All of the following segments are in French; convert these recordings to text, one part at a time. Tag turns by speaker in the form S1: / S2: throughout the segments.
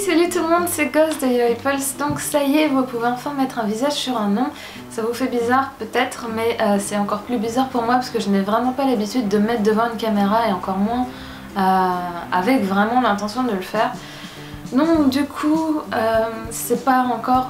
S1: salut tout le monde, c'est Ghost de Apple. Donc ça y est, vous pouvez enfin mettre un visage sur un nom. Ça vous fait bizarre peut-être, mais c'est encore plus bizarre pour moi parce que je n'ai vraiment pas l'habitude de mettre devant une caméra et encore moins avec vraiment l'intention de le faire. Donc du coup, c'est pas encore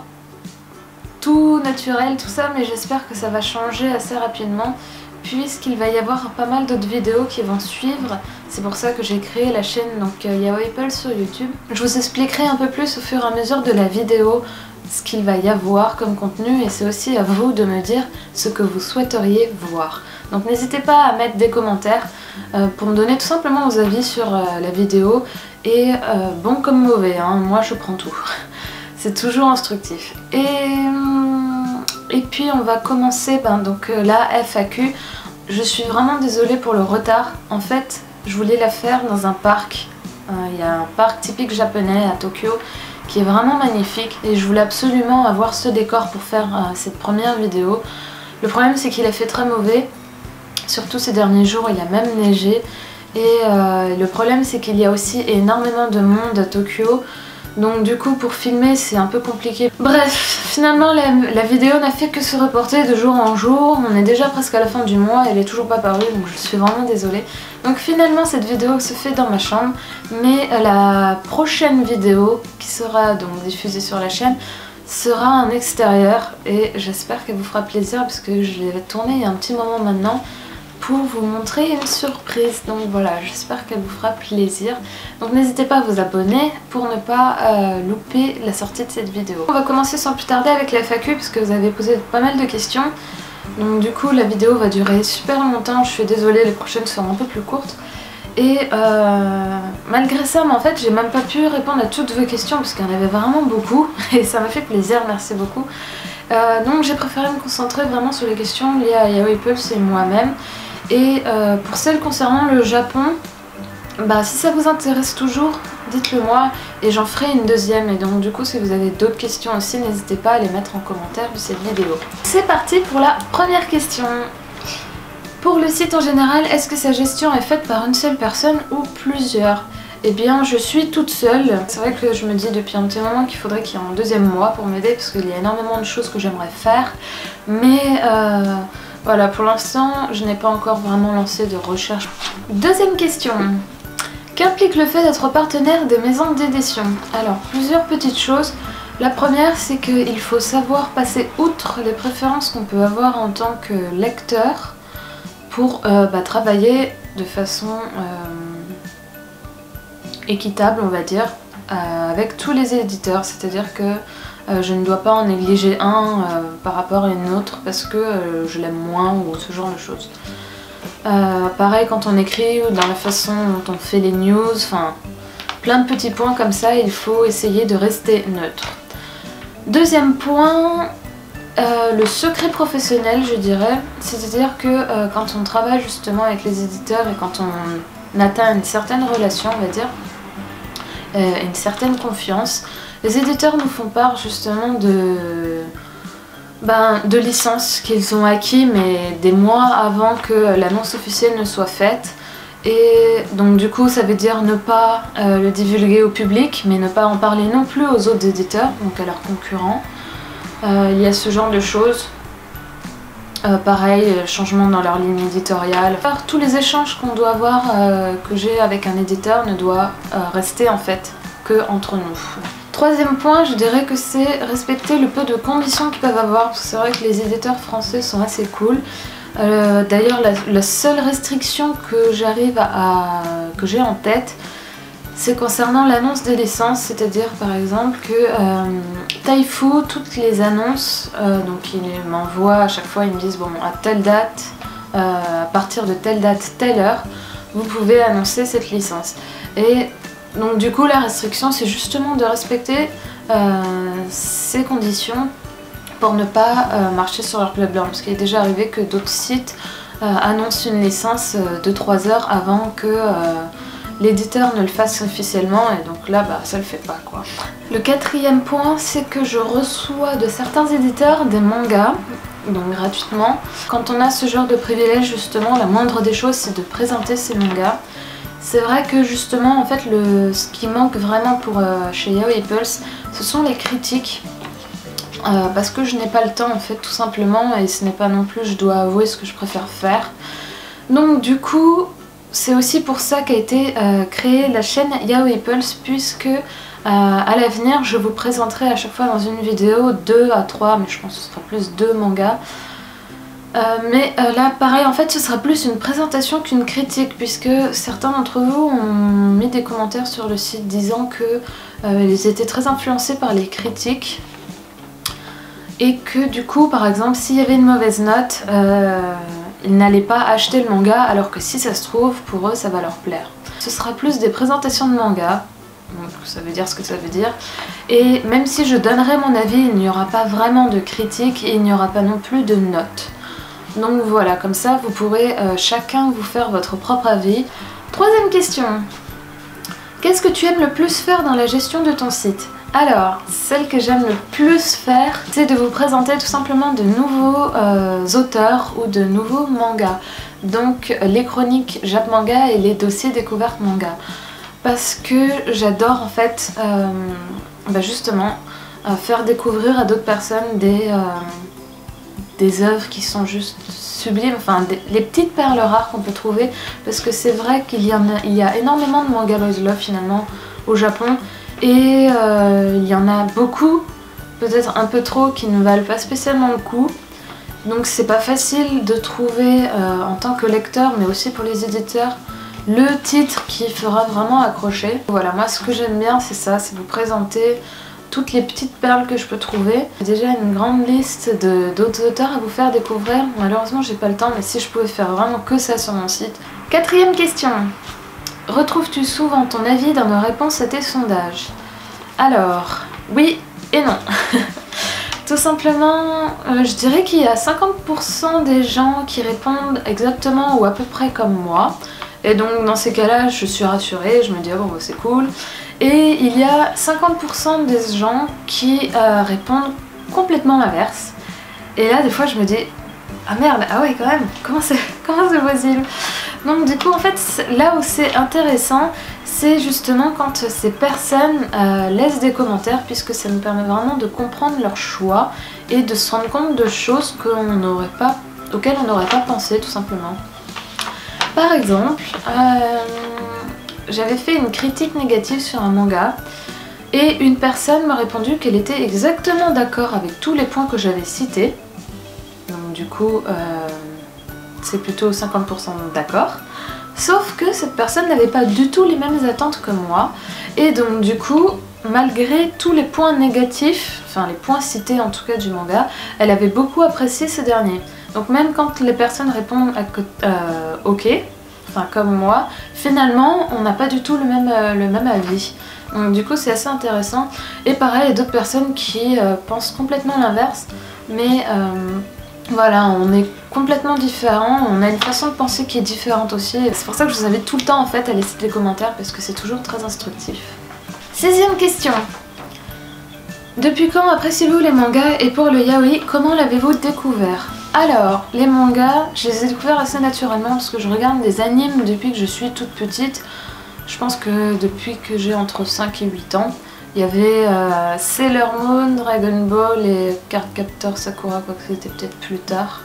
S1: tout naturel tout ça, mais j'espère que ça va changer assez rapidement puisqu'il va y avoir pas mal d'autres vidéos qui vont suivre. C'est pour ça que j'ai créé la chaîne donc Yao Apple sur YouTube. Je vous expliquerai un peu plus au fur et à mesure de la vidéo ce qu'il va y avoir comme contenu, et c'est aussi à vous de me dire ce que vous souhaiteriez voir. Donc n'hésitez pas à mettre des commentaires pour me donner tout simplement vos avis sur la vidéo, et bon comme mauvais, hein, moi je prends tout. C'est toujours instructif. Et puis on va commencer donc la FAQ. Je suis vraiment désolée pour le retard. En fait, je voulais la faire dans un parc. Il y a un parc typique japonais à Tokyo qui est vraiment magnifique et je voulais absolument avoir ce décor pour faire cette première vidéo. Le problème c'est qu'il a fait très mauvais, surtout ces derniers jours, il a même neigé. Et le problème c'est qu'il y a aussi énormément de monde à Tokyo. Donc du coup pour filmer c'est un peu compliqué. Bref, finalement la vidéo n'a fait que se reporter de jour en jour. On est déjà presque à la fin du mois, elle est toujours pas parue, donc je suis vraiment désolée. Donc finalement cette vidéo se fait dans ma chambre, mais la prochaine vidéo qui sera donc diffusée sur la chaîne sera en extérieur et j'espère qu'elle vous fera plaisir parce que je l'ai tournée il y a un petit moment maintenant pour vous montrer une surprise. Donc voilà, j'espère qu'elle vous fera plaisir. Donc n'hésitez pas à vous abonner pour ne pas louper la sortie de cette vidéo. On va commencer sans plus tarder avec la FAQ parce que vous avez posé pas mal de questions. Donc du coup la vidéo va durer super longtemps, je suis désolée, les prochaines seront un peu plus courtes. Et malgré ça, mais en fait j'ai même pas pu répondre à toutes vos questions parce qu'il y en avait vraiment beaucoup et ça m'a fait plaisir, merci beaucoup. Donc j'ai préféré me concentrer vraiment sur les questions liées à Yao Apple et moi-même. Et pour celles concernant le Japon, bah, si ça vous intéresse toujours, dites-le moi et j'en ferai une deuxième. Et donc du coup si vous avez d'autres questions aussi, n'hésitez pas à les mettre en commentaire de cette vidéo. C'est parti pour la première question. Pour le site en général, est-ce que sa gestion est faite par une seule personne ou plusieurs? Eh bien je suis toute seule. C'est vrai que je me dis depuis un petit moment qu'il faudrait qu'il y ait un deuxième moi pour m'aider parce qu'il y a énormément de choses que j'aimerais faire. Mais voilà, pour l'instant je n'ai pas encore vraiment lancé de recherche. Deuxième question. Qu'implique le fait d'être partenaire des maisons d'édition? Alors plusieurs petites choses. La première c'est qu'il faut savoir passer outre les préférences qu'on peut avoir en tant que lecteur pour travailler de façon équitable on va dire avec tous les éditeurs, c'est-à-dire que je ne dois pas en négliger un par rapport à une autre parce que je l'aime moins ou ce genre de choses. Pareil quand on écrit ou dans la façon dont on fait les news, enfin plein de petits points comme ça, il faut essayer de rester neutre. Deuxième point, le secret professionnel je dirais, c'est-à-dire que quand on travaille justement avec les éditeurs et quand on atteint une certaine relation on va dire, une certaine confiance, les éditeurs nous font part justement de licences qu'ils ont acquis mais des mois avant que l'annonce officielle ne soit faite. Et donc du coup ça veut dire ne pas le divulguer au public mais ne pas en parler non plus aux autres éditeurs, donc à leurs concurrents. Il y a ce genre de choses. Pareil, changement dans leur ligne éditoriale. Tous les échanges qu'on doit avoir, que j'ai avec un éditeur ne doit rester en fait que entre nous. Troisième point, je dirais que c'est respecter le peu de conditions qu'ils peuvent avoir, parce que c'est vrai que les éditeurs français sont assez cool. D'ailleurs la seule restriction que que j'ai en tête, c'est concernant l'annonce des licences, c'est-à-dire par exemple que Taifu, toutes les annonces, donc ils m'envoient à chaque fois, ils me disent bon à telle date, à partir de telle date, telle heure, vous pouvez annoncer cette licence. Et donc du coup la restriction c'est justement de respecter ces conditions pour ne pas marcher sur leur plate blanc, parce qu'il est déjà arrivé que d'autres sites annoncent une licence 2-3 heures avant que l'éditeur ne le fasse officiellement, et donc là ça le fait pas quoi. Le quatrième point c'est que je reçois de certains éditeurs des mangas, donc gratuitement. Quand on a ce genre de privilège justement, la moindre des choses c'est de présenter ces mangas. C'est vrai que justement en fait ce qui manque vraiment pour chez Yaoi Pulse, ce sont les critiques. Parce que je n'ai pas le temps en fait tout simplement, et ce n'est pas non plus, je dois avouer, ce que je préfère faire. Donc du coup c'est aussi pour ça qu'a été créée la chaîne Yaoi Pulse, puisque à l'avenir je vous présenterai à chaque fois dans une vidéo 2 à 3, mais je pense que ce sera plus 2 mangas. Là pareil, en fait ce sera plus une présentation qu'une critique, puisque certains d'entre vous ont mis des commentaires sur le site disant que ils étaient très influencés par les critiques. Et que du coup, par exemple, s'il y avait une mauvaise note, ils n'allaient pas acheter le manga, alors que si ça se trouve, pour eux, ça va leur plaire. Ce sera plus des présentations de manga, donc ça veut dire ce que ça veut dire. Et même si je donnerai mon avis, il n'y aura pas vraiment de critique et il n'y aura pas non plus de notes. Donc voilà, comme ça, vous pourrez chacun vous faire votre propre avis. Troisième question. Qu'est-ce que tu aimes le plus faire dans la gestion de ton site ? Alors, celle que j'aime le plus faire, c'est de vous présenter tout simplement de nouveaux auteurs ou de nouveaux mangas. Donc les chroniques Jap Manga et les dossiers découvertes manga. Parce que j'adore en fait justement faire découvrir à d'autres personnes des œuvres qui sont juste sublimes, enfin les petites perles rares qu'on peut trouver. Parce que c'est vrai qu'il y a énormément de manga boys love finalement au Japon. Et il y en a beaucoup, peut-être un peu trop, qui ne valent pas spécialement le coup. Donc c'est pas facile de trouver en tant que lecteur, mais aussi pour les éditeurs, le titre qui fera vraiment accrocher. Voilà, moi ce que j'aime bien c'est ça, c'est vous présenter toutes les petites perles que je peux trouver. J'ai déjà une grande liste d'autres auteurs à vous faire découvrir. Malheureusement j'ai pas le temps, mais si je pouvais faire vraiment que ça sur mon site. Quatrième question. Retrouves-tu souvent ton avis dans nos réponses à tes sondages? Alors, oui et non. Tout simplement, je dirais qu'il y a 50% des gens qui répondent exactement ou à peu près comme moi. Et donc dans ces cas-là, je suis rassurée, je me dis ah bon c'est cool. Et il y a 50% des gens qui répondent complètement l'inverse. Et là des fois je me dis ah merde, ah ouais quand même, comment c'est possible? Donc du coup en fait là où c'est intéressant, c'est justement quand ces personnes laissent des commentaires, puisque ça nous permet vraiment de comprendre leur choix et de se rendre compte de choses auxquelles on n'aurait pas pensé tout simplement. Par exemple, j'avais fait une critique négative sur un manga et une personne m'a répondu qu'elle était exactement d'accord avec tous les points que j'avais cités. Donc du coup c'est plutôt 50% d'accord. Sauf que cette personne n'avait pas du tout les mêmes attentes que moi. Et donc du coup, malgré tous les points négatifs, enfin les points cités en tout cas du manga, elle avait beaucoup apprécié ce dernier. Donc même quand les personnes répondent ok, enfin comme moi, finalement on n'a pas du tout le même avis. Donc du coup c'est assez intéressant. Et pareil, il y a d'autres personnes qui pensent complètement l'inverse, mais voilà, on est complètement différents, on a une façon de penser qui est différente aussi. C'est pour ça que je vous invite tout le temps en fait à laisser des commentaires, parce que c'est toujours très instructif. 6ème question. Depuis quand appréciez-vous les mangas, et pour le yaoi, comment l'avez-vous découvert? Alors, les mangas, je les ai découverts assez naturellement parce que je regarde des animes depuis que je suis toute petite. Je pense que depuis que j'ai entre 5 et 8 ans. Il y avait Sailor Moon, Dragon Ball et Cardcaptor Sakura, quoique c'était peut-être plus tard.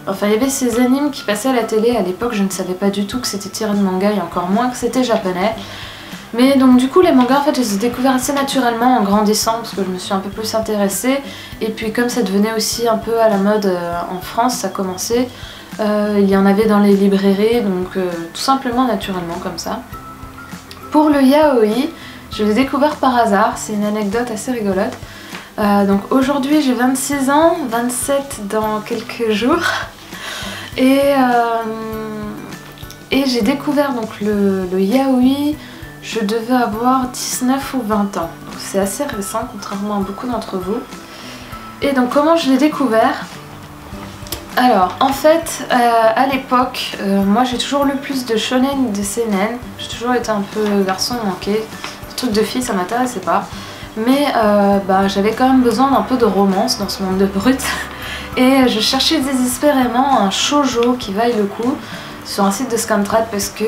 S1: Enfin, il y avait ces animes qui passaient à la télé. À l'époque, je ne savais pas du tout que c'était tiré de manga, et encore moins que c'était japonais. Mais donc du coup, les mangas, en fait, je les ai découverts assez naturellement en grandissant, parce que je me suis un peu plus intéressée. Et puis comme ça devenait aussi un peu à la mode en France, ça commençait. Il y en avait dans les librairies, donc tout simplement naturellement comme ça. Pour le yaoi, je l'ai découvert par hasard, c'est une anecdote assez rigolote. Donc aujourd'hui j'ai 26 ans, 27 dans quelques jours. Et j'ai découvert donc le yaoi, je devais avoir 19 ou 20 ans. Donc c'est assez récent, contrairement à beaucoup d'entre vous. Et donc comment je l'ai découvert? Alors en fait à l'époque moi j'ai toujours lu plus de shonen et de seinen. J'ai toujours été un peu garçon manqué. Les trucs de filles ça m'intéressait pas. Mais j'avais quand même besoin d'un peu de romance dans ce monde de brut. Et je cherchais désespérément un shoujo qui vaille le coup sur un site de Scantrad, parce que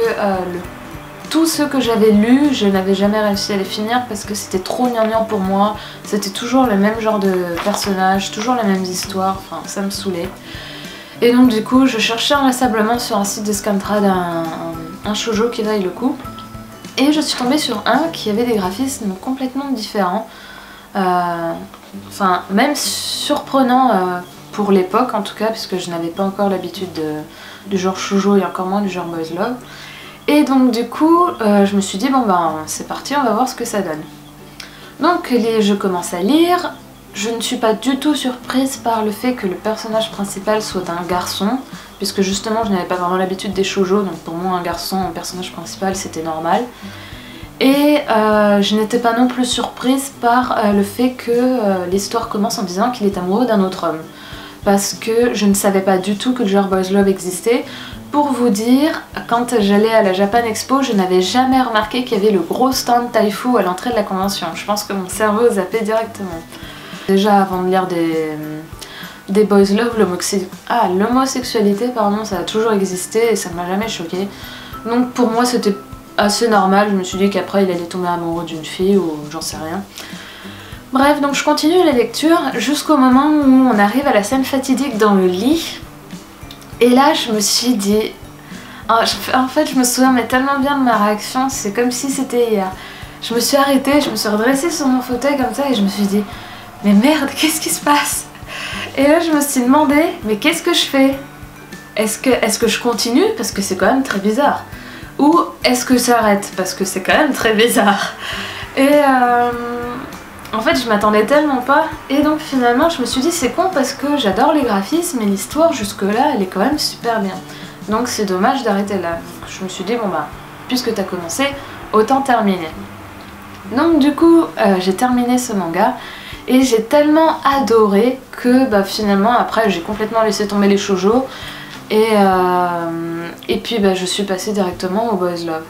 S1: tous ceux que j'avais lus, je n'avais jamais réussi à les finir parce que c'était trop gnangnan pour moi. C'était toujours le même genre de personnage, toujours les mêmes histoires, enfin ça me saoulait. Et donc du coup je cherchais inlassablement sur un site de Scantrad un shoujo qui vaille le coup. Et je suis tombée sur un qui avait des graphismes complètement différents. Enfin même surprenant pour l'époque en tout cas, puisque je n'avais pas encore l'habitude du genre shoujo et encore moins du genre boys love. Et donc du coup je me suis dit bon ben c'est parti, on va voir ce que ça donne. Donc je commence à lire. Je ne suis pas du tout surprise par le fait que le personnage principal soit un garçon, puisque justement je n'avais pas vraiment l'habitude des shoujo, donc pour moi un garçon en personnage principal c'était normal. Et je n'étais pas non plus surprise par le fait que l'histoire commence en disant qu'il est amoureux d'un autre homme. Parce que je ne savais pas du tout que le genre boys love existait. Pour vous dire, quand j'allais à la Japan Expo, je n'avais jamais remarqué qu'il y avait le gros stand Taifu à l'entrée de la convention. Je pense que mon cerveau zappait directement. Déjà avant de lire des boys love, l'homosexualité pardon, ça a toujours existé et ça ne m'a jamais choquée. Donc pour moi c'était assez normal, je me suis dit qu'après il allait tomber amoureux d'une fille ou j'en sais rien. Bref, donc je continue la lecture jusqu'au moment où on arrive à la scène fatidique dans le lit. Et là je me suis dit... En fait je me souviens mais tellement bien de ma réaction, c'est comme si c'était hier. Je me suis arrêtée, je me suis redressée sur mon fauteuil comme ça et je me suis dit... Mais merde, qu'est-ce qui se passe? Et là je me suis demandé, mais qu'est-ce que je fais? Est-ce que je continue? Parce que c'est quand même très bizarre. Ou est-ce que j'arrête? Parce que c'est quand même très bizarre. Et en fait je m'attendais tellement pas. Et donc finalement je me suis dit c'est con parce que j'adore les graphismes et l'histoire jusque là elle est quand même super bien. Donc c'est dommage d'arrêter là. Je me suis dit bon bah puisque t'as commencé, autant terminer. Donc du coup j'ai terminé ce manga. Et j'ai tellement adoré que bah, finalement après j'ai complètement laissé tomber les shoujo et puis bah, je suis passée directement au boys love.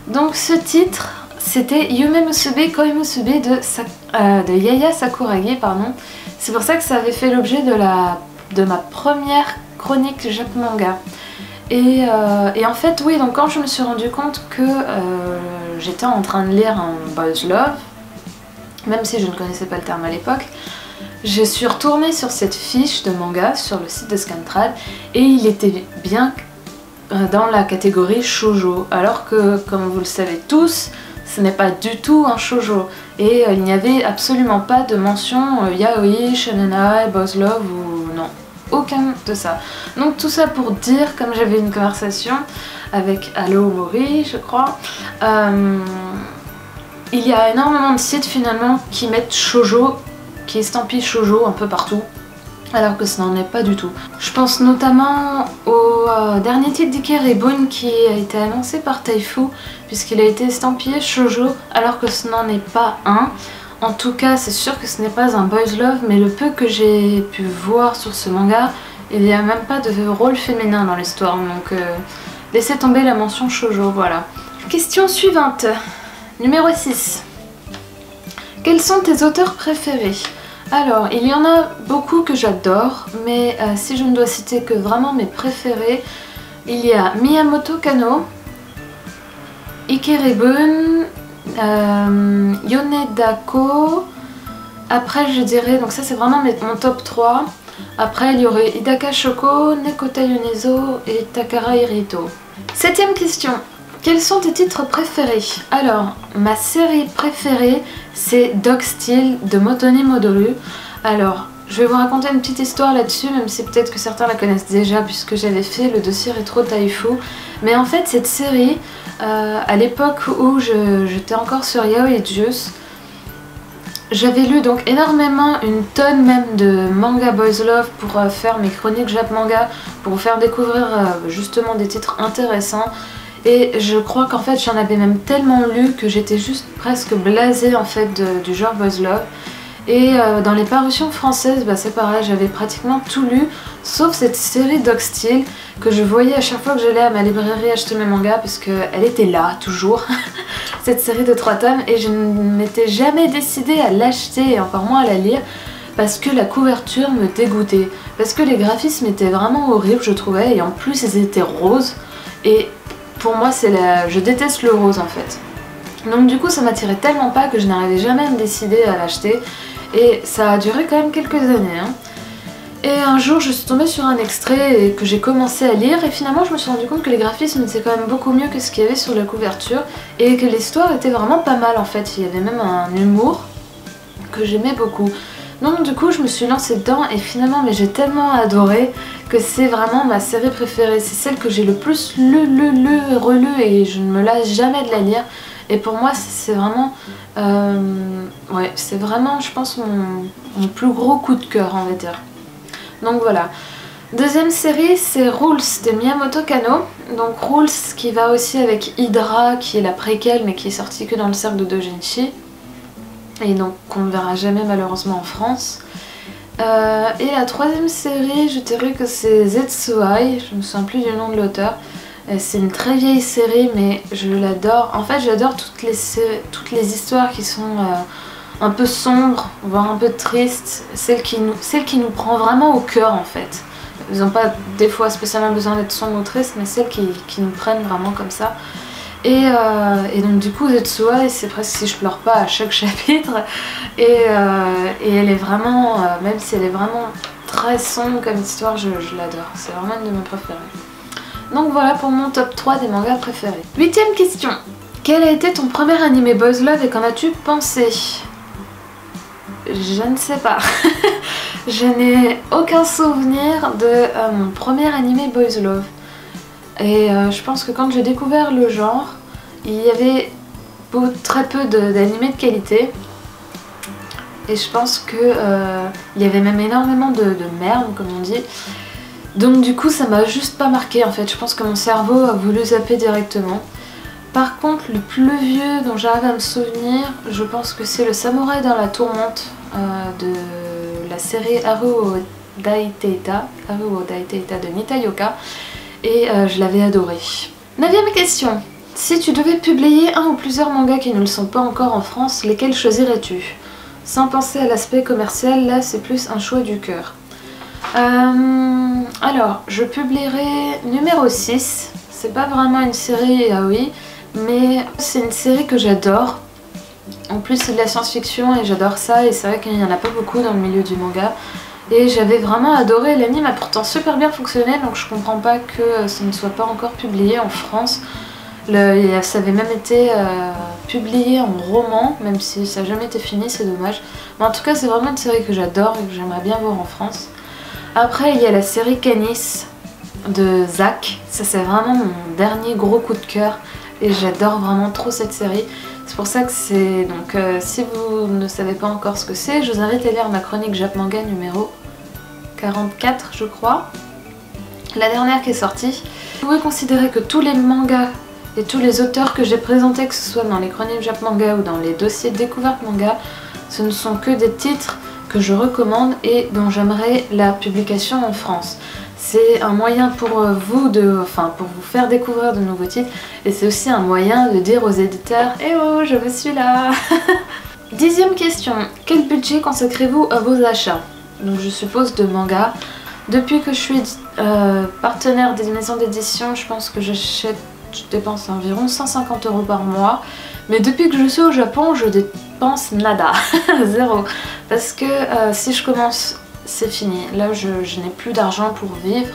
S1: Donc ce titre c'était Yume Musubi Koi Musubi de Yaya Sakuragi pardon. C'est pour ça que ça avait fait l'objet de ma première chronique Jap Manga. Et en fait oui, donc quand je me suis rendu compte que j'étais en train de lire un boys love, même si je ne connaissais pas le terme à l'époque, je suis retournée sur cette fiche de manga sur le site de Scantrad et il était bien dans la catégorie shoujo, alors que comme vous le savez tous, ce n'est pas du tout un shoujo et il n'y avait absolument pas de mention yaoi, shonenai, boys love ou non, aucun de ça. Donc tout ça pour dire, comme j'avais une conversation avec Allo Mori je crois, il y a énormément de sites finalement qui mettent shoujo, qui estampillent shoujo un peu partout, alors que ce n'en est pas du tout. Je pense notamment au dernier titre d'Ikeribun qui a été annoncé par Taifu, puisqu'il a été estampillé shoujo, alors que ce n'en est pas un. En tout cas, c'est sûr que ce n'est pas un boys love, mais le peu que j'ai pu voir sur ce manga, il n'y a même pas de rôle féminin dans l'histoire, donc laissez tomber la mention shoujo, voilà. Question suivante. Numéro 6. Quels sont tes auteurs préférés? Alors, il y en a beaucoup que j'adore, mais si je ne dois citer que vraiment mes préférés, il y a Miyamoto Kanno, Ikeribun, Yoneda Ko, après je dirais, donc ça c'est vraiment mon top 3, après il y aurait Hidaka Shoko, Nekota Yonezo et Takara Hirito. 7ème question. Quels sont tes titres préférés? Alors, ma série préférée, c'est Dog Steel de Motoni Modoru. Alors, je vais vous raconter une petite histoire là-dessus, même si peut-être que certains la connaissent déjà, puisque j'avais fait le dossier rétro Taifu. Mais en fait, cette série, à l'époque où j'étais encore sur Yaoi Juice, j'avais lu donc énormément, une tonne même de manga boys love pour faire mes chroniques Jap Manga, pour vous faire découvrir justement des titres intéressants. Et je crois qu'en fait j'en avais même tellement lu que j'étais juste presque blasée en fait du genre boys love. Et dans les parutions françaises, bah, c'est pareil, j'avais pratiquement tout lu, sauf cette série Dog Steel que je voyais à chaque fois que j'allais à ma librairie acheter mes mangas, parce qu'elle était là, toujours, cette série de 3 tomes, et je ne m'étais jamais décidée à l'acheter, et encore moins à la lire, parce que la couverture me dégoûtait, parce que les graphismes étaient vraiment horribles, je trouvais, et en plus ils étaient roses, et pour moi je déteste le rose en fait. Donc du coup ça m'attirait tellement pas que je n'arrivais jamais à me décider à l'acheter et ça a duré quand même quelques années hein. Et un jour je suis tombée sur un extrait et que j'ai commencé à lire et finalement je me suis rendu compte que les graphismes étaient quand même beaucoup mieux que ce qu'il y avait sur la couverture et que l'histoire était vraiment pas mal en fait, il y avait même un humour que j'aimais beaucoup. Donc du coup je me suis lancée dedans et finalement mais j'ai tellement adoré que c'est vraiment ma série préférée, c'est celle que j'ai le plus relu et je ne me lasse jamais de la lire. Et pour moi c'est vraiment, ouais, c'est vraiment je pense mon plus gros coup de cœur on va dire. Donc voilà. Deuxième série c'est Rules de Miyamoto Kanno. Donc Rules qui va aussi avec Hydra qui est la préquelle mais qui est sortie que dans le cercle de Dojinshi. Et donc qu'on ne verra jamais malheureusement en France. Et la troisième série je dirais que c'est Zetsuai, je me souviens plus du nom de l'auteur. C'est une très vieille série mais je l'adore. En fait j'adore toutes les histoires qui sont un peu sombres, voire un peu tristes. Celles qui nous prend vraiment au cœur en fait. Ils n'ont pas des fois spécialement besoin d'être sombres ou tristes mais celles qui nous prennent vraiment comme ça. Et donc du coup Zetsuai c'est presque si je pleure pas à chaque chapitre. Et elle est vraiment, même si elle est vraiment très sombre comme histoire, je l'adore. C'est vraiment une de mes préférées. Donc voilà pour mon top 3 des mangas préférés. 8ème question. Quel a été ton premier animé Boys Love et qu'en as-tu pensé? Je ne sais pas. Je n'ai aucun souvenir de mon premier animé Boys Love. Et je pense que quand j'ai découvert le genre, il y avait très peu d'animés de qualité. Et je pense que il y avait même énormément de merde comme on dit. Donc du coup ça m'a juste pas marqué en fait, je pense que mon cerveau a voulu zapper directement. Par contre le plus vieux dont j'arrive à me souvenir, je pense que c'est le Samouraï dans la tourmente de la série Haruo Daiteita de Nita Yoka et je l'avais adoré. 9ème question. Si tu devais publier un ou plusieurs mangas qui ne le sont pas encore en France, lesquels choisirais-tu? Sans penser à l'aspect commercial, là c'est plus un choix du cœur. Alors, je publierai numéro 6. C'est pas vraiment une série yaoi, mais c'est une série que j'adore. En plus, c'est de la science-fiction et j'adore ça. Et c'est vrai qu'il n'y en a pas beaucoup dans le milieu du manga. Et j'avais vraiment adoré. L'anime a pourtant super bien fonctionné, donc je comprends pas que ça ne soit pas encore publié en France. Ça avait même été publié en roman, même si ça n'a jamais été fini, c'est dommage. Mais en tout cas, c'est vraiment une série que j'adore et que j'aimerais bien voir en France. Après il y a la série Canis de Zach, ça c'est vraiment mon dernier gros coup de cœur et j'adore vraiment trop cette série. C'est pour ça que c'est... Donc si vous ne savez pas encore ce que c'est, je vous invite à lire ma chronique Jap Manga numéro 44 je crois, la dernière qui est sortie. Vous pouvez considérer que tous les mangas et tous les auteurs que j'ai présentés, que ce soit dans les chroniques Jap Manga ou dans les dossiers découvertes manga, ce ne sont que des titres que je recommande et dont j'aimerais la publication en France. C'est un moyen pour vous pour vous faire découvrir de nouveaux titres et c'est aussi un moyen de dire aux éditeurs « Eh oh, je me suis là !» 10ème question. Quel budget consacrez-vous à vos achats? Donc je suppose de manga. Depuis que je suis partenaire des maisons d'édition, je pense que je dépense environ 150 € par mois. Mais depuis que je suis au Japon, je dépense nada, zéro. Parce que si je commence, c'est fini. Là, je n'ai plus d'argent pour vivre.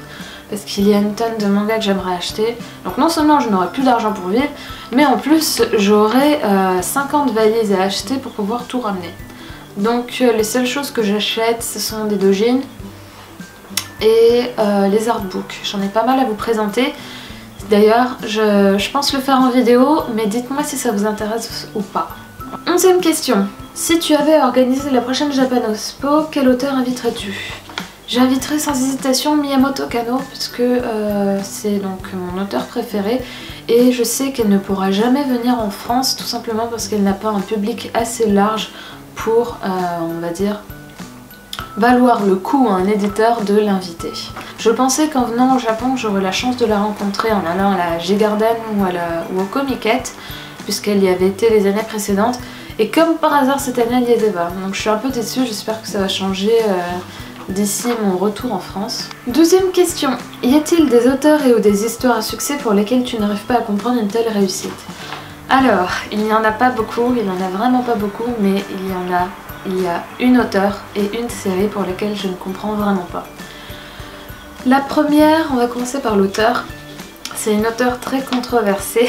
S1: Parce qu'il y a une tonne de mangas que j'aimerais acheter. Donc non seulement je n'aurai plus d'argent pour vivre, mais en plus j'aurai 50 valises à acheter pour pouvoir tout ramener. Donc les seules choses que j'achète, ce sont des dojins et les artbooks. J'en ai pas mal à vous présenter. D'ailleurs, je pense le faire en vidéo, mais dites-moi si ça vous intéresse ou pas. 11ème question. Si tu avais organisé la prochaine Japanospo, quel auteur inviterais-tu? J'inviterais sans hésitation Miyamoto Kanno, puisque c'est donc mon auteur préféré. Et je sais qu'elle ne pourra jamais venir en France, tout simplement parce qu'elle n'a pas un public assez large pour, on va dire, valoir le coup à un éditeur de l'inviter. Je pensais qu'en venant au Japon, j'aurais la chance de la rencontrer en allant à la J-Garden ou au Comiket, puisqu'elle y avait été les années précédentes. Et comme par hasard, cette année, elle y était pas. Donc je suis un peu déçue, j'espère que ça va changer d'ici mon retour en France. Deuxième question, y a-t-il des auteurs et ou des histoires à succès pour lesquelles tu n'arrives pas à comprendre une telle réussite? Alors, il n'y en a pas beaucoup, il n'y en a vraiment pas beaucoup, mais il y a une auteure et une série pour lesquelles je ne comprends vraiment pas. La première, on va commencer par l'auteur. C'est une auteure très controversée.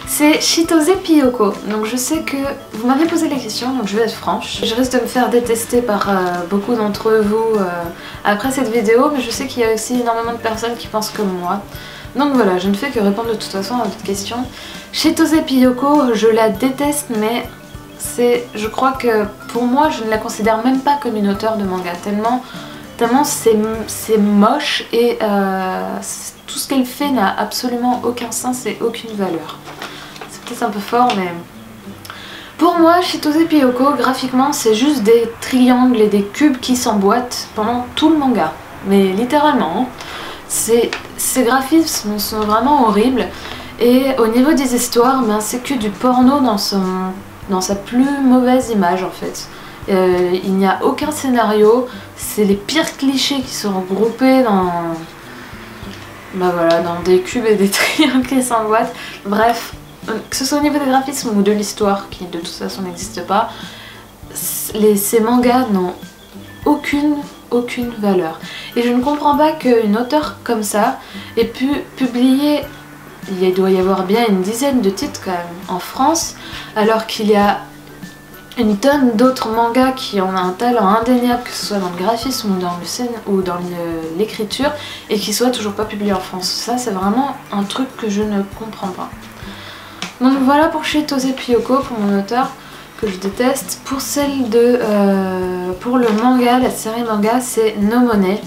S1: C'est Chitose Piyoko. Donc je sais que vous m'avez posé la question, donc je vais être franche. Je risque de me faire détester par beaucoup d'entre vous après cette vidéo, mais je sais qu'il y a aussi énormément de personnes qui pensent comme moi. Donc voilà, je ne fais que répondre de toute façon à votre question. Chitose Piyoko, je la déteste, mais je crois que pour moi, je ne la considère même pas comme une auteure de manga, tellement c'est moche et tout ce qu'elle fait n'a absolument aucun sens et aucune valeur. C'est peut-être un peu fort, mais pour moi, Chitose Piyoko, graphiquement, c'est juste des triangles et des cubes qui s'emboîtent pendant tout le manga. Mais littéralement, ces graphismes sont vraiment horribles. Et au niveau des histoires, ben, c'est que du porno dans sa plus mauvaise image en fait. Il n'y a aucun scénario, c'est les pires clichés qui sont regroupés dans des cubes et des triangles qui s'emboîtent. Bref, que ce soit au niveau des graphismes ou de l'histoire, qui de toute façon n'existe pas, ces mangas n'ont aucune valeur. Et je ne comprends pas qu'une auteure comme ça ait pu publier, il doit y avoir bien une dizaine de titres quand même en France, alors qu'il y a une tonne d'autres mangas qui ont un talent indéniable, que ce soit dans le graphisme ou dans l'écriture, et qui soient toujours pas publiés en France. Ça, c'est vraiment un truc que je ne comprends pas. Donc voilà pour Chitose Piyoko, pour mon auteur que je déteste. Pour celle pour le manga, la série manga, c'est Nomone.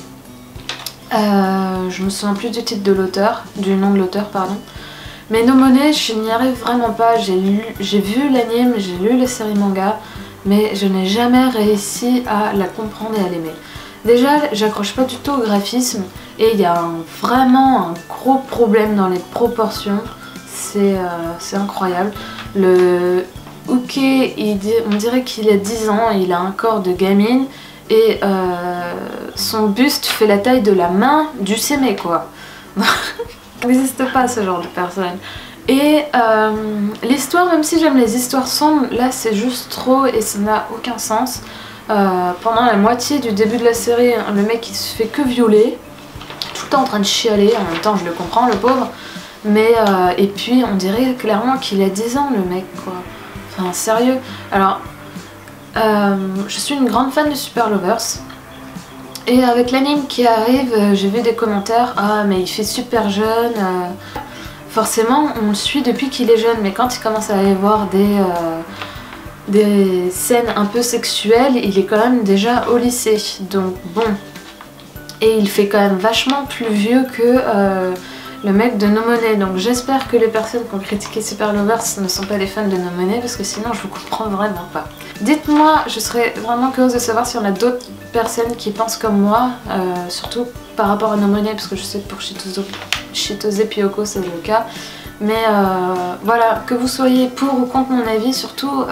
S1: Je me souviens plus du titre de l'auteur, du nom de l'auteur, pardon. Mais Nomone, je n'y arrive vraiment pas. J'ai vu l'anime, j'ai lu les séries manga, mais je n'ai jamais réussi à la comprendre et à l'aimer. Déjà, j'accroche pas du tout au graphisme, et il y a vraiment un gros problème dans les proportions. C'est incroyable. Le Uke, on dirait qu'il a 10 ans, il a un corps de gamine, et son buste fait la taille de la main du sémé, quoi. Il n'existe pas ce genre de personne. Et l'histoire, même si j'aime les histoires sombres, là c'est juste trop et ça n'a aucun sens. Pendant la moitié du début de la série, le mec il se fait que violer, tout le temps en train de chialer, en même temps je le comprends, le pauvre. Mais et puis on dirait clairement qu'il a 10 ans, le mec, quoi. Enfin sérieux. Alors je suis une grande fan de Super Lovers. Et avec l'anime qui arrive, j'ai vu des commentaires, ah mais il fait super jeune. Forcément on le suit depuis qu'il est jeune, mais quand il commence à y avoir des scènes un peu sexuelles, il est quand même déjà au lycée. Donc bon. Et il fait quand même vachement plus vieux que le mec de Nomone. Donc j'espère que les personnes qui ont critiqué Super Lovers ne sont pas des fans de Nomone, parce que sinon je vous comprends vraiment pas. Dites-moi, je serais vraiment curieuse de savoir s'il y en a d'autres personnes qui pensent comme moi, surtout par rapport à Nomone, parce que je sais que pour Chitose Piyoko c'est le cas. Mais voilà, que vous soyez pour ou contre mon avis, surtout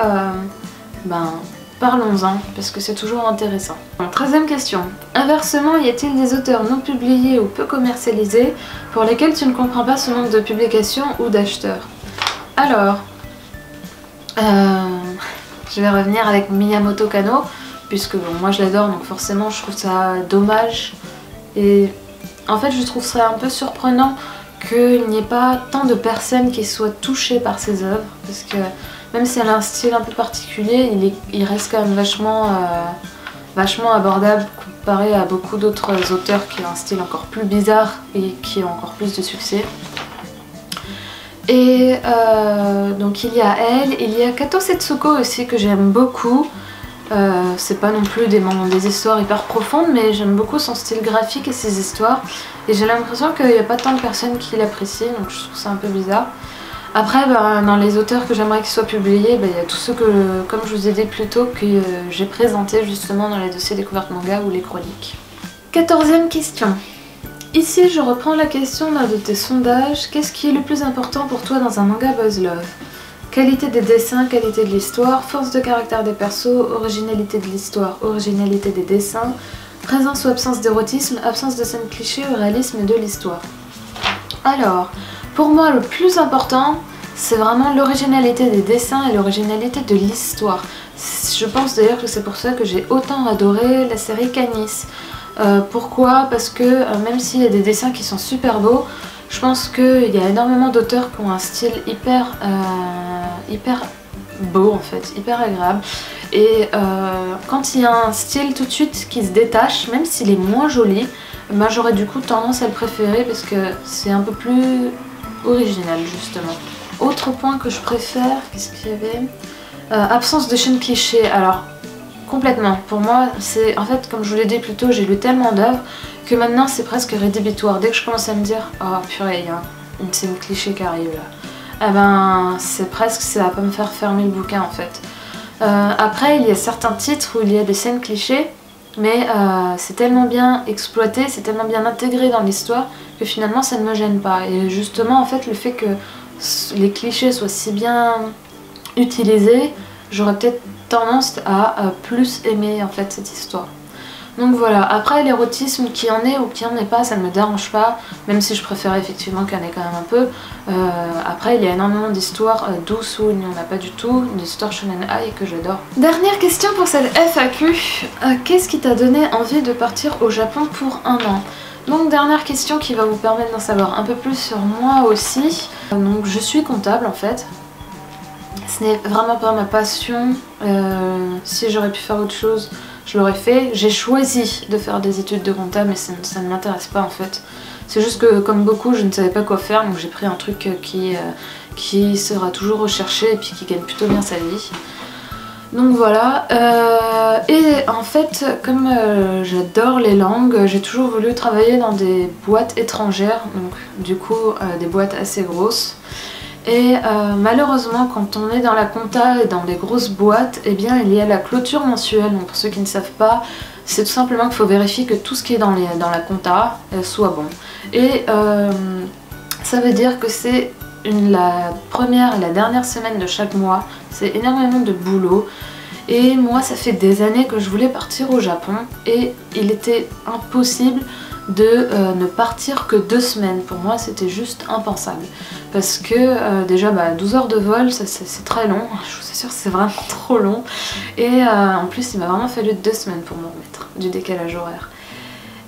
S1: parlons-en, parce que c'est toujours intéressant. Bon, 13e question. Inversement, y a-t-il des auteurs non publiés ou peu commercialisés pour lesquels tu ne comprends pas ce nombre de publications ou d'acheteurs? Alors, je vais revenir avec Miyamoto Kanno, puisque bon, moi je l'adore, donc forcément je trouve ça dommage. Et en fait je trouve ça un peu surprenant qu'il n'y ait pas tant de personnes qui soient touchées par ses œuvres, parce que même si elle a un style un peu particulier, il reste quand même vachement abordable comparé à beaucoup d'autres auteurs qui ont un style encore plus bizarre et qui ont encore plus de succès. Et donc il y a elle, il y a Kato Setsuko aussi que j'aime beaucoup. C'est pas non plus des histoires hyper profondes, mais j'aime beaucoup son style graphique et ses histoires. Et j'ai l'impression qu'il n'y a pas tant de personnes qui l'apprécient, donc je trouve ça un peu bizarre. Après, dans les auteurs que j'aimerais qu'ils soient publiés, il y a tous ceux que, comme je vous ai dit plus tôt, que j'ai présentés justement dans les dossiers découvertes manga ou les chroniques. 14e question. Ici, je reprends la question d'un de tes sondages. Qu'est-ce qui est le plus important pour toi dans un manga Boys Love? Qualité des dessins, qualité de l'histoire, force de caractère des persos, originalité de l'histoire, originalité des dessins, Présence ou absence d'érotisme, absence de scènes clichés ou réalisme de l'histoire. Alors, pour moi le plus important, c'est vraiment l'originalité des dessins et l'originalité de l'histoire. Je pense d'ailleurs que c'est pour ça que j'ai autant adoré la série Canis. Pourquoi? Parce que même s'il y a des dessins qui sont super beaux, je pense qu'il y a énormément d'auteurs qui ont un style hyper beau en fait, hyper agréable. Et quand il y a un style tout de suite qui se détache, même s'il est moins joli, bah, j'aurais du coup tendance à le préférer parce que c'est un peu plus original justement. Autre point que je préfère, qu'est-ce qu'il y avait? Absence de chaîne cliché. Alors complètement, pour moi c'est en fait comme je vous l'ai dit plus tôt, j'ai lu tellement d'œuvres que maintenant c'est presque rédhibitoire. Dès que je commence à me dire oh purée, il y a une scène cliché qui arrive là, eh ben c'est presque, ça va pas me faire fermer le bouquin en fait. Après il y a certains titres où il y a des scènes clichés, mais c'est tellement bien exploité, c'est tellement bien intégré dans l'histoire que finalement ça ne me gêne pas. Et justement en fait le fait que les clichés soient si bien utilisés, j'aurais peut-être tendance à plus aimer en fait cette histoire. Donc voilà, après l'érotisme qui en est ou qui en est pas, ça ne me dérange pas, même si je préfère effectivement qu'il y en ait quand même un peu. Après il y a énormément d'histoires douces où il n'y en a pas du tout, d'histoires shonen ai que j'adore. Dernière question pour cette FAQ, qu'est-ce qui t'a donné envie de partir au Japon pour un an? Donc dernière question qui va vous permettre d'en savoir un peu plus sur moi aussi. Donc je suis comptable en fait. Ce n'est vraiment pas ma passion. Si j'aurais pu faire autre chose, je l'aurais fait. J'ai choisi de faire des études de compta, mais ça ne m'intéresse pas en fait. C'est juste que comme beaucoup, je ne savais pas quoi faire, donc j'ai pris un truc qui sera toujours recherché et puis qui gagne plutôt bien sa vie. Donc voilà, et en fait comme j'adore les langues, j'ai toujours voulu travailler dans des boîtes étrangères, donc du coup des boîtes assez grosses. Et malheureusement quand on est dans la compta et dans les grosses boîtes, eh bien il y a la clôture mensuelle. Donc pour ceux qui ne savent pas, c'est tout simplement qu'il faut vérifier que tout ce qui est dans la compta soit bon. Et ça veut dire que c'est la première et la dernière semaine de chaque mois, c'est énormément de boulot. Et moi ça fait des années que je voulais partir au Japon et il était impossible de ne partir que 2 semaines. Pour moi c'était juste impensable parce que déjà 12 heures de vol c'est très long, je vous assure c'est vraiment trop long. Et en plus il m'a vraiment fallu 2 semaines pour me remettre du décalage horaire.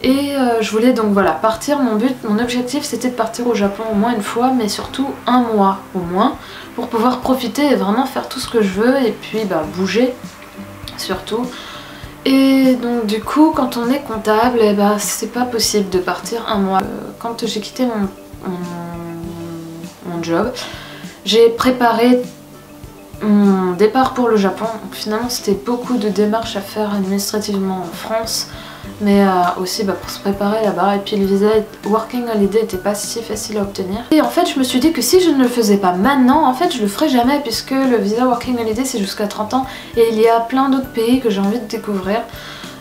S1: Et je voulais donc voilà partir, mon objectif c'était de partir au Japon au moins une fois, mais surtout un mois au moins, pour pouvoir profiter et vraiment faire tout ce que je veux et puis bouger surtout. Et donc du coup quand on est comptable, c'est pas possible de partir un mois. Quand j'ai quitté mon job, j'ai préparé mon départ pour le Japon. Donc, finalement c'était beaucoup de démarches à faire administrativement en France, mais aussi pour se préparer là-bas. Et puis le visa Working Holiday était pas si facile à obtenir. Et en fait je me suis dit que si je ne le faisais pas maintenant, en fait je le ferais jamais, puisque le visa Working Holiday c'est jusqu'à 30 ans et il y a plein d'autres pays que j'ai envie de découvrir.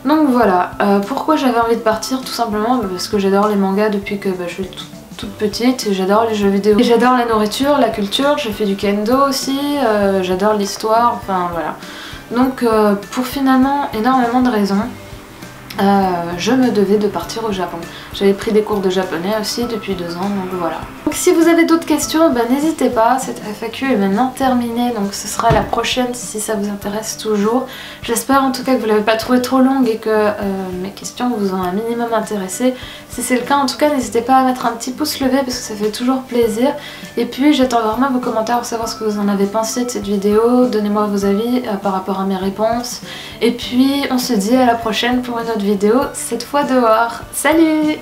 S1: Donc voilà, pourquoi j'avais envie de partir? Tout simplement parce que j'adore les mangas depuis que je suis toute petite, j'adore les jeux vidéo, j'adore la nourriture, la culture, j'ai fait du kendo aussi, j'adore l'histoire, enfin voilà. Donc pour finalement énormément de raisons, je me devais de partir au Japon. J'avais pris des cours de japonais aussi depuis 2 ans, donc voilà. Donc si vous avez d'autres questions, n'hésitez pas, cette FAQ est maintenant terminée, donc ce sera la prochaine si ça vous intéresse toujours. J'espère en tout cas que vous ne l'avez pas trouvée trop longue et que mes questions vous ont un minimum intéressé. Si c'est le cas, en tout cas n'hésitez pas à mettre un petit pouce levé parce que ça fait toujours plaisir. Et puis j'attends vraiment vos commentaires pour savoir ce que vous en avez pensé de cette vidéo, donnez-moi vos avis par rapport à mes réponses. Et puis on se dit à la prochaine pour une autre vidéo, cette fois dehors. Salut!